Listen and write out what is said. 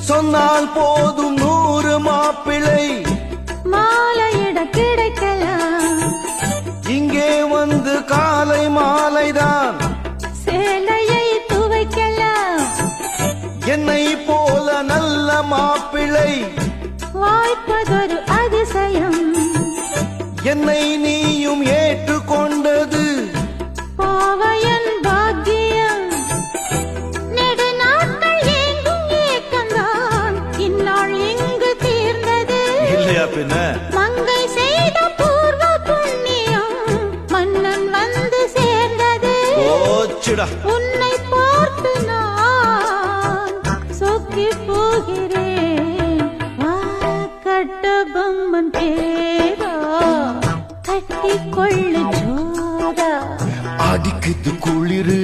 சொன்னால் போதும் 100 மாப்பிள்ளை மாலையிட கிடைக்கலாம். இங்கே வந்து காலை மாலைதான் சேலையை துவைக்கலாம். என்னை போல நல்ல மாப்பிள்ளை வாய்ப்பதொரு அதிசயம். என்னை நீயும் ஏற்றுக்கொண்டது பாவையன் பாக்கியம். நெடுநாட்கள் எங்கும் ஏக்கந்தான் இந்நாள் இங்கு தீர்ந்தது. இல்லையா பின்ன மங்கை செய்த பூர்வ புண்ணியம் மன்னன் வந்து சேர்ந்தது. போச்சுடா உன்னை பார்த்து நான் சொக்கி போகிறேன். கட்ட பொம்மன் பேரா கட்டி கொள்ளு ஜோரா. அடிக்குது குளிரு